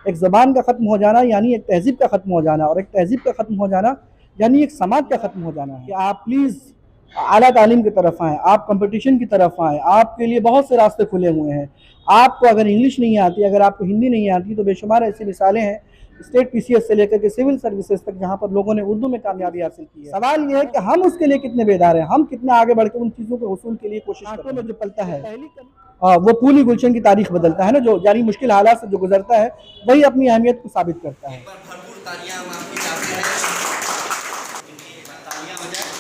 एक ज़बान का ख़त्म हो जाना यानी एक तहज़ीब का ख़त्म हो जाना, और एक तहज़ीब का ख़त्म हो जाना यानी एक समाज का ख़त्म हो जाना है। कि आप प्लीज़ आला तालीम की तरफ आएँ, आप कंपटीशन की तरफ आएँ, आपके लिए बहुत से रास्ते खुले हुए हैं। आपको अगर इंग्लिश नहीं आती, अगर आपको हिंदी नहीं आती, तो बेशुमार ऐसी मिसालें हैं स्टेट पीसीएस से लेकर के सिविल सर्विसेज तक जहाँ पर लोगों ने उर्दू में कामयाबी हासिल की है। सवाल ये है कि हम उसके लिए कितने बेदार हैं, हम कितने आगे बढ़ के उन चीज़ों के वसूल के लिए कोशिश करते हैं। में जो पलता है वो फूली गुलशन की तारीख बदलता है ना, जो यानी मुश्किल हालात से जो गुजरता है वही अपनी अहमियत को साबित करता है। भरपूर तालियां हम आपको चाहते हैं। तालियां हो जाए।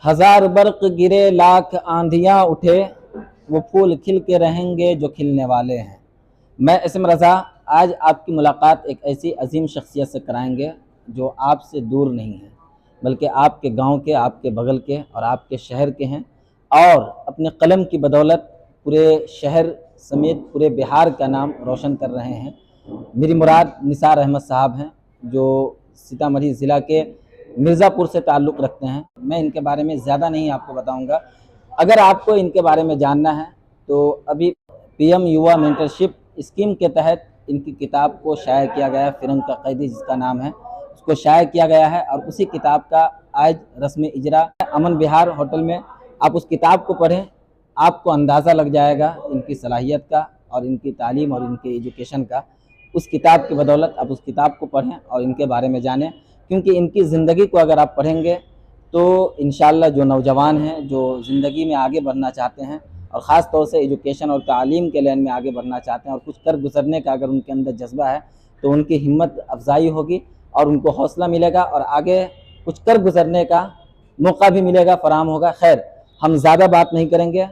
हजार बर्क गिरे लाख आंधियां उठे, वो फूल खिल के रहेंगे जो खिलने वाले हैं। मैं इसम रज़ा आज आपकी मुलाकात एक ऐसी अजीम शख्सियत से कराएंगे जो आपसे दूर नहीं है, बल्कि आपके गांव के, आपके बगल के और आपके शहर के हैं, और अपने कलम की बदौलत पूरे शहर समेत पूरे बिहार का नाम रोशन कर रहे हैं। मेरी मुराद निसार अहमद साहब हैं, जो सीतामढ़ी ज़िला के मिर्ज़ापुर से ताल्लुक़ रखते हैं। मैं इनके बारे में ज़्यादा नहीं आपको बताऊंगा। अगर आपको इनके बारे में जानना है तो अभी पीएम युवा मेंटरशिप स्कीम के तहत इनकी किताब को शाया किया गया है, फिरंग का कैदी जिसका नाम है, उसको शाया किया गया है, और उसी किताब का आज रस्म इजरा अमन विहार होटल में। आप उस किताब को पढ़ें, आपको अंदाज़ा लग जाएगा इनकी सलाहियत का और इनकी तालीम और इनके एजुकेशन का। उस किताब की बदौलत आप उस किताब को पढ़ें और इनके बारे में जानें, क्योंकि इनकी ज़िंदगी को अगर आप पढ़ेंगे तो इंशाअल्लाह जो नौजवान हैं, जो ज़िंदगी में आगे बढ़ना चाहते हैं और ख़ास तौर से एजुकेशन और तालीम के लाइन में आगे बढ़ना चाहते हैं और कुछ कर गुजरने का अगर उनके अंदर जज्बा है, तो उनकी हिम्मत अफजाई होगी और उनको हौसला मिलेगा और आगे कुछ कर गुजरने का मौका भी मिलेगा, फराहम होगा। खैर, हम ज़्यादा बात नहीं करेंगे,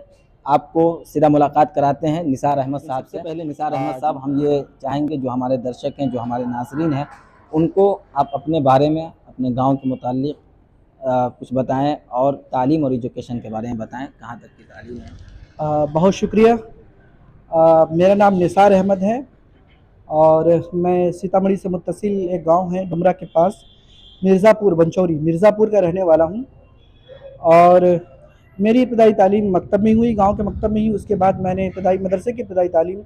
आपको सीधा मुलाकात कराते हैं निसार अहमद साहब से। पहले निसार अहमद साहब, हम ये चाहेंगे जो हमारे दर्शक हैं, जो हमारे नाज़रीन हैं, उनको आप अपने बारे में, अपने गांव के मुताल्लिक़ कुछ बताएं और तालीम और एजुकेशन के बारे में बताएं, कहाँ तक की तालीम है। बहुत शुक्रिया। मेरा नाम निसार अहमद है और मैं सीतामढ़ी से मुत्तसिल एक गांव है डुमरा के पास, मिर्ज़ापुर बंचौरी, मिर्ज़ापुर का रहने वाला हूं। और मेरी इब्तदाई तालीम मकतब में हुई, गांव के मकतब में ही। उसके बाद मैंने इब्तदाई मदरसे की इब्तदाई तालीम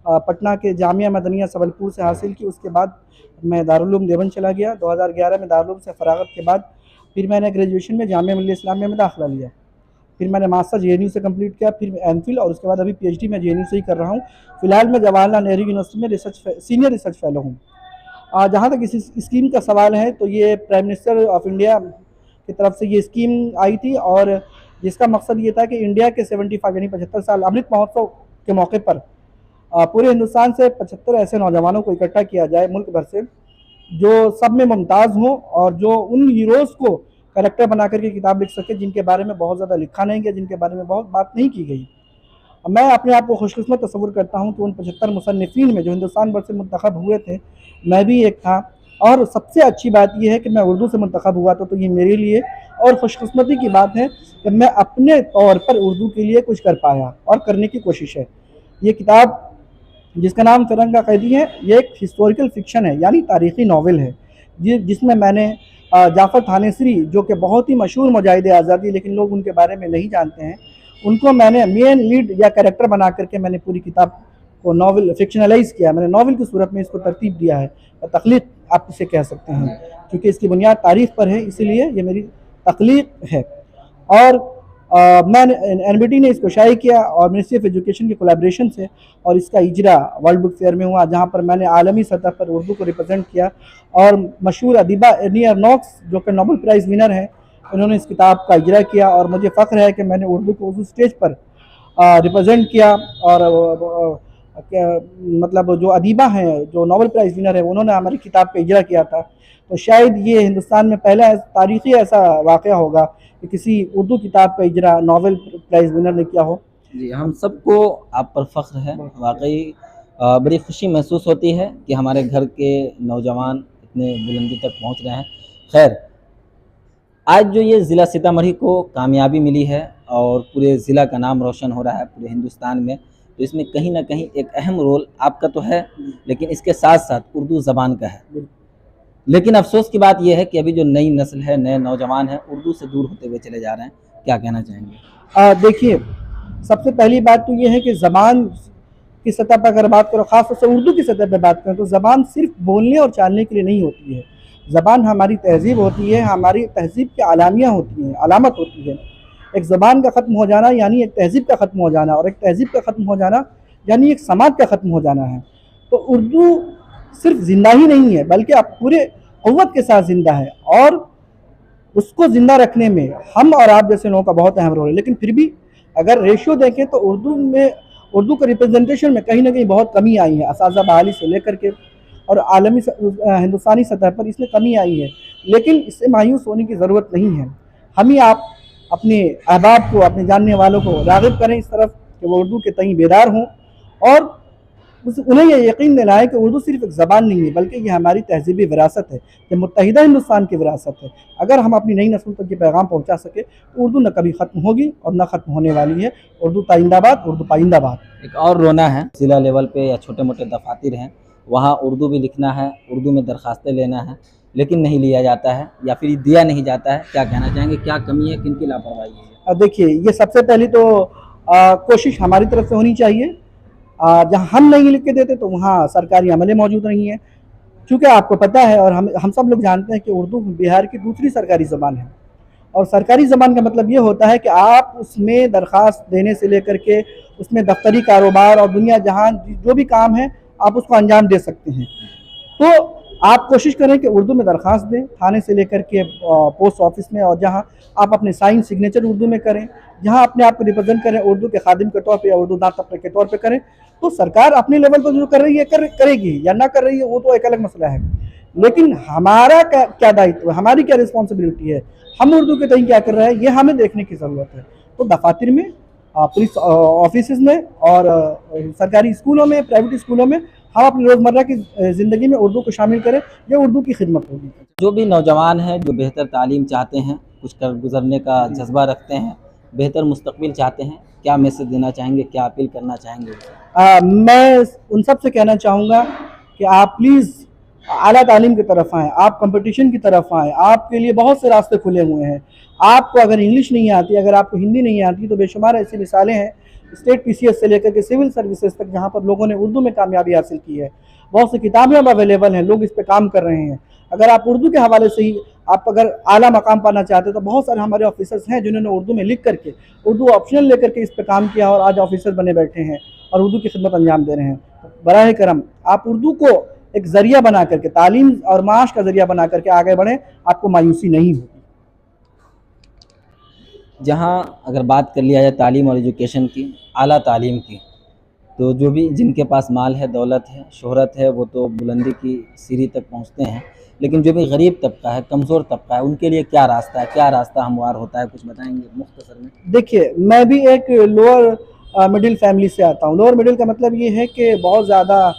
पटना के जामिया मदनिया सबलपुर से हासिल की। उसके बाद मैं दारुल उलूम देवबंद चला गया। 2011 में दारुल उलूम से फ़रागत के बाद फिर मैंने ग्रेजुएशन में जामिया मिल्लिया इस्लामिया में दाखिला लिया। फिर मैंने मास्टर जेएनयू से कंप्लीट किया, फिर एमफिल, और उसके बाद अभी पीएचडी मैं जेएनयू से ही कर रहा हूँ। फिलहाल मैं जवाहरलाल नेहरू यूनिवर्सिटी में सीनियर रिसर्च फेलो हूँ। जहाँ तक इस स्कीम का सवाल है, तो ये प्राइम मिनिस्टर ऑफ इंडिया की तरफ से ये स्कीम आई थी और जिसका मकसद ये था कि इंडिया के 75 यानी 75 साल अमृत महोत्सव के मौके पर पूरे हिंदुस्तान से 75 ऐसे नौजवानों को इकट्ठा किया जाए मुल्क भर से, जो सब में मुमताज़ हों और जो उन हीरोज़ को कैरेक्टर बना करके किताब लिख सके जिनके बारे में बहुत ज़्यादा लिखा नहीं गया, जिनके बारे में बहुत बात नहीं की गई। मैं अपने आप को खुशकिस्मत तस्वुर करता हूँ कि उन 75 मुसन्निफ़ीन में जो हिंदुस्तान भर से मुंतखब हुए थे, मैं भी एक था। और सबसे अच्छी बात यह है कि मैं उर्दू से मुंतखब हुआ था, तो ये मेरे लिए और खुशकिस्मती की बात है कि मैं अपने तौर पर उर्दू के लिए कुछ कर पाया और करने की कोशिश है। ये किताब जिसका नाम फिरंग का कैदी है, ये एक हिस्टोरिकल फिक्शन है, यानी तारीख़ी नावल है, जिसमें मैंने जाफ़र थानेसरी, जो कि बहुत ही मशहूर मुजाहिद आज़ादी, लेकिन लोग उनके बारे में नहीं जानते हैं, उनको मैंने मेन लीड या कैरेक्टर बना करके मैंने पूरी किताब को नावल फिक्शनलाइज़ किया। मैंने नावल की सूरत में इसको तरतीब दिया है, तख्लीक़ आप इसे कह सकते हैं, क्योंकि इसकी बुनियाद तारीख़ पर है, इसीलिए ये मेरी तख्लीक़ है। और मैंने एनबीटी ने इसको शाया किया और मिनिस्ट्री ऑफ एजुकेशन के कोलैबोरेशन से, और इसका इजरा वर्ल्ड बुक फेयर में हुआ, जहाँ पर मैंने आलमी सतह पर उर्दू को रिप्रेजेंट किया। और मशहूर अदीबा एर्नी आर्नोक्स, जो कि नोबेल प्राइज़ विनर हैं, उन्होंने इस किताब का इजरा किया और मुझे फ़ख्र है कि मैंने उर्दू को उस स्टेज पर रिप्रेजेंट किया। और मतलब जो अदीबा हैं, जो नोबेल प्राइज़ विनर है, उन्होंने हमारी किताब का इजरा किया था। तो शायद ये हिंदुस्तान में पहला तारीख़ी ऐसा वाक़या होगा कि किसी उर्दू किताब का इजरा नोबेल प्राइज़ विनर ने किया हो। जी, हम सबको आप पर फ़ख्र है। वाकई बड़ी खुशी महसूस होती है कि हमारे घर के नौजवान इतने बुलंदी तक पहुंच रहे हैं। खैर, आज जो ये ज़िला सीतामढ़ी को कामयाबी मिली है और पूरे ज़िला का नाम रोशन हो रहा है पूरे हिंदुस्तान में, तो इसमें कहीं ना कहीं एक अहम रोल आपका तो है, लेकिन इसके साथ साथ उर्दू ज़बान का है। लेकिन अफसोस की बात यह है कि अभी जो नई नस्ल है, नए नौजवान हैं, उर्दू से दूर होते हुए चले जा रहे हैं। क्या कहना चाहेंगे? देखिए, सबसे पहली बात तो ये है कि ज़बान की सतह पर अगर बात करो, ख़ास तौर से उर्दू की सतह पर बात करें, तो ज़बान सिर्फ बोलने और चालने के लिए नहीं होती है। ज़बान हमारी तहज़ीब होती है, हमारी तहज़ीब की अलामियाँ होती हैं, अलामत होती है। एक ज़बान का ख़त्म हो जाना यानी एक तहज़ीब का ख़त्म हो जाना, और एक तहज़ीब का ख़त्म हो जाना यानी एक समाज का ख़त्म हो जाना है। तो उर्दू सिर्फ ज़िंदा ही नहीं है, बल्कि अब पूरे क़ुव्वत के साथ ज़िंदा है, और उसको ज़िंदा रखने में हम और आप जैसे लोगों का बहुत अहम रोल है। लेकिन फिर भी अगर रेशियो देखें तो उर्दू के रिप्रेजेंटेशन में कहीं ना कहीं बहुत कमी आई है, असाज़ा बहाली से लेकर के और आलमी हिंदुस्तानी सतह पर इसमें कमी आई है। लेकिन इससे मायूस होने की ज़रूरत नहीं है। हम ही आप अपने अहबाब को, अपने जानने वालों को राग़िब करें इस तरफ कि वो उर्दू के तई बेदार हों, और उन्हें यह यकीन दिलाएं कि उर्दू सिर्फ एक ज़बान नहीं है, बल्कि ये हमारी तहज़ीबी विरासत है, ये मुत्तहिदा हिंदुस्तान की विरासत है। अगर हम अपनी नई नस्ल तक ये पैगाम पहुँचा सके तो उर्दू न कभी ख़त्म होगी और न ख़त्म होने वाली है। उर्दू ताइंदाबाद, उर्दू पाइंदाबाद। एक और रोना है, ज़िला लेवल पे या छोटे मोटे दफातर हैं, वहाँ उर्दू भी लिखना है, उर्दू में दरख्वास्तें लेना है, लेकिन नहीं लिया जाता है या फिर दिया नहीं जाता है। क्या कहना चाहेंगे, क्या कमी है, किन की लापरवाही है? देखिए, ये सबसे पहली तो कोशिश हमारी तरफ से होनी चाहिए। जहाँ हम नहीं लिख के देते तो वहाँ सरकारी अमले मौजूद नहीं है। चूँकि आपको पता है और हम सब लोग जानते हैं कि उर्दू बिहार की दूसरी सरकारी ज़बान है, और सरकारी ज़बान का मतलब ये होता है कि आप उसमें दरख्वास्त देने से लेकर के उसमें दफ्तरी कारोबार और दुनिया जहाँ जो भी काम है आप उसको अंजाम दे सकते हैं। तो आप कोशिश करें कि उर्दू में दरख्वास्त दें, थाने से लेकर के पोस्ट ऑफिस में, और जहाँ आप अपने साइन सिग्नेचर उर्दू में करें, जहाँ अपने आप को रिप्रेजेंट करें उर्दू के खादिम के तौर पे या उर्दू दांत तबके के तौर पे करें। तो सरकार अपने लेवल पर जो कर रही है करेगी या ना कर रही है वो तो एक अलग मसला है। लेकिन हमारा क्या दायित्व है, हमारी क्या रिस्पॉन्सिबिलिटी है, हम उर्दू के तई क्या कर रहे हैं, ये हमें देखने की ज़रूरत है। तो दफातर में, पुलिस ऑफिस में, और सरकारी स्कूलों में, प्राइवेट स्कूलों में हम अपनी रोज़मर्रा की ज़िंदगी में उर्दू को शामिल करें, ये उर्दू की खिदमत होगी। जो भी नौजवान हैं जो बेहतर तालीम चाहते हैं, कुछ कर गुजरने का जज्बा रखते हैं, बेहतर मुस्तकबिल चाहते हैं, क्या मैसेज देना चाहेंगे, क्या अपील करना चाहेंगे? मैं उन सब से कहना चाहूँगा कि आप प्लीज़ आला तालीम की तरफ आएँ, आप कंपटीशन की तरफ आएँ। आपके लिए बहुत से रास्ते खुले हुए हैं। आपको अगर इंग्लिश नहीं आती, अगर आपको हिंदी नहीं आती, तो बेशुमार ऐसी मिसालें हैं स्टेट पीसीएस से लेकर के सिविल सर्विसेज तक, जहाँ पर लोगों ने उर्दू में कामयाबी हासिल की है। बहुत सी किताबें अब अवेलेबल हैं, लोग इस पे काम कर रहे हैं। अगर आप उर्दू के हवाले से ही आप अगर आला मकाम पाना चाहते हैं तो बहुत सारे हमारे ऑफिसर्स हैं जिन्होंने उर्दू में लिख करके, उर्दू ऑप्शनल लेकर के इस पे काम किया और आज ऑफिसर बने बैठे हैं और उर्दू की खिदमत अंजाम दे रहे हैं। बराह करम आप उर्दू को एक ज़रिया बना करके, तालीम और माश का ज़रिया बना करके आगे बढ़ें, आपको मायूसी नहीं होगी। जहाँ अगर बात कर लिया जाए तालीम और एजुकेशन की, आला तालीम की, तो जो भी जिनके पास माल है, दौलत है, शोहरत है, वो तो बुलंदी की सीढ़ी तक पहुँचते हैं, लेकिन जो भी गरीब तबका है, कमज़ोर तबका है, उनके लिए क्या रास्ता है, क्या रास्ता हमवार होता है, कुछ बताएंगे मुख्तसर में? देखिए, मैं भी एक लोअर मिडिल फैमिली से आता हूँ। लोअर मिडिल का मतलब ये है कि बहुत ज़्यादा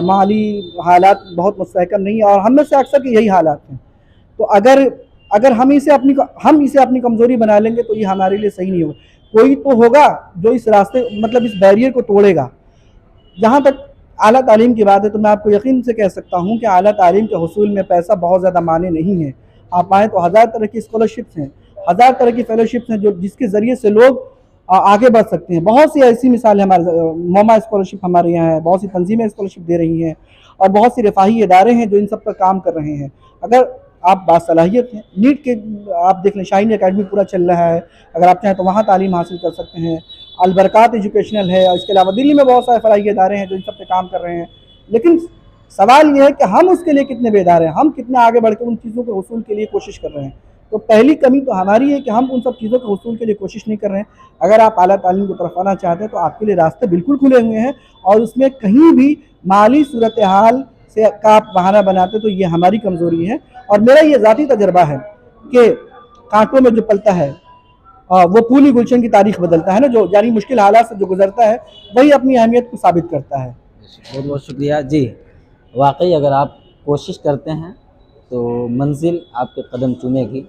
माली हालात बहुत मुस्तहकम नहीं है, और हम में से अक्सर के यही हालात हैं। तो अगर हम इसे अपनी कमज़ोरी बना लेंगे तो ये हमारे लिए सही नहीं होगा। कोई तो होगा जो इस रास्ते, मतलब इस बैरियर को तोड़ेगा। जहाँ तक आला तालीम की बात है तो मैं आपको यकीन से कह सकता हूँ कि आला तालीम के हुसूल में पैसा बहुत ज़्यादा माने नहीं है। आप आएँ तो हज़ार तरह की स्कॉलरशिप्स हैं, हज़ार तरह की फेलोशिप्स हैं जो जिसके ज़रिए से लोग आगे बढ़ सकते हैं। बहुत सी ऐसी मिसालें हमारे मोमा स्कॉलरशिप हमारे यहाँ है, बहुत सी तंजीमें स्कॉलरशिप दे रही हैं, और बहुत सी रिफाही इदारे हैं जो इन सब पर काम कर रहे हैं। अगर आप बासलाहियत हैं, नीट के आप देख लें, शाहीन एकेडमी पूरा चल रहा है, अगर आप चाहें तो वहाँ तालीम हासिल कर सकते हैं। अलबरकात एजुकेशनल है, और इसके अलावा दिल्ली में बहुत सारे फराही इदारे हैं जो इन सब पे काम कर रहे हैं। लेकिन सवाल ये है कि हम उसके लिए कितने बेदार हैं, हम कितने आगे बढ़ के उन चीज़ों के हुसूल के लिए कोशिश कर रहे हैं। तो पहली कमी तो हमारी है कि हम उन सब चीज़ों के हुसूल के लिए कोशिश नहीं कर रहे हैं। अगर आप आला तालीम की तरफ आना चाहते हैं तो आपके लिए रास्ते बिल्कुल खुले हुए हैं, और उसमें कहीं भी माली सूरत हाल से का आप बहाना बनाते तो ये हमारी कमज़ोरी है। और मेरा ये ज़ाती तजर्बा है कि कांटों में जो पलता है वो फूली गुलशन की तारीख बदलता है ना, जो यानी मुश्किल हालात से जो गुजरता है वही अपनी अहमियत को साबित करता है। बहुत बहुत शुक्रिया जी। वाकई अगर आप कोशिश करते हैं तो मंजिल आपके कदम चूमेगी,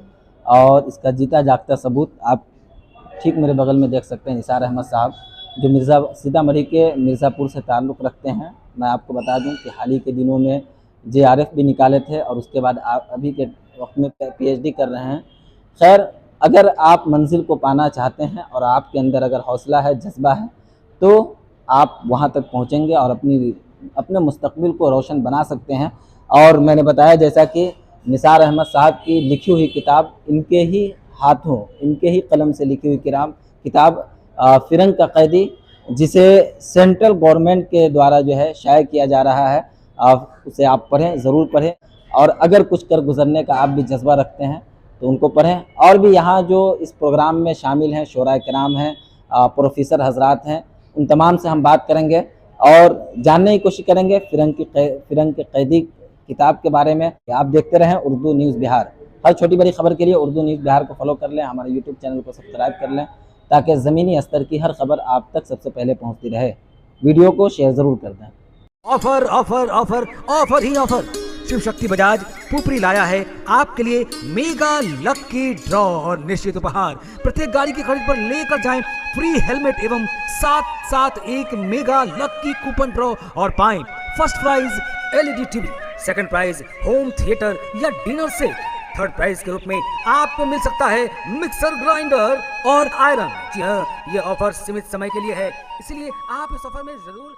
और इसका जीता जागता सबूत आप ठीक मेरे बगल में देख सकते हैं, निसार अहमद साहब जो सीतामढ़ी के मिर्ज़ापुर से ताल्लुक़ रखते हैं। मैं आपको बता दूं कि हाल ही के दिनों में JRF भी निकाले थे और उसके बाद आप अभी के वक्त में PhD कर रहे हैं। खैर, अगर आप मंजिल को पाना चाहते हैं और आपके अंदर अगर हौसला है, जज्बा है, तो आप वहाँ तक पहुँचेंगे और अपने मुस्तकबिल को रोशन बना सकते हैं। और मैंने बताया जैसा कि निसार अहमद साहब की लिखी हुई किताब, इनके ही हाथों, इनके ही कलम से लिखी हुई किताब फिरंग का कैदी, जिसे सेंट्रल गवर्नमेंट के द्वारा जो है शाये किया जा रहा है, उसे आप पढ़ें, ज़रूर पढ़ें। और अगर कुछ कर गुज़रने का आप भी जज्बा रखते हैं तो उनको पढ़ें। और भी यहाँ जो इस प्रोग्राम में शामिल हैं, शोरा किराम हैं, प्रोफेसर हजरात हैं, उन तमाम से हम बात करेंगे और जानने की कोशिश करेंगे फिरंग के कैदी किताब के बारे में। आप देखते रहें उर्दू न्यूज़ बिहार। हर छोटी बड़ी खबर के लिए उर्दू न्यूज़ बिहार को फॉलो कर लें, हमारे यूट्यूब चैनल को सब्सक्राइब कर लें, ताकि ज़मीनी स्तर की हर खबर आप तक सबसे पहले पहुंचती रहे। वीडियो को शेयर ज़रूर कर दें। ऑफर ऑफर ऑफर ऑफर ही ऑफर। शिव शक्ति बजाज पुपरी लाया है आपके लिए मेगा लकी ड्रॉ और निश्चित उपहार। प्रत्येक गाड़ी की खरीद पर लेकर जाएं फ्री हेलमेट एवं साथ एक मेगा लकी कूपन ड्रॉ और पाएं first prize LED TV, second prize home theatre या डिनर सेट, थर्ड प्राइज के रूप में आपको मिल सकता है मिक्सर ग्राइंडर और आयरन। जी हाँ, ये ऑफर सीमित समय के लिए है, इसलिए आप इस ऑफर में जरूर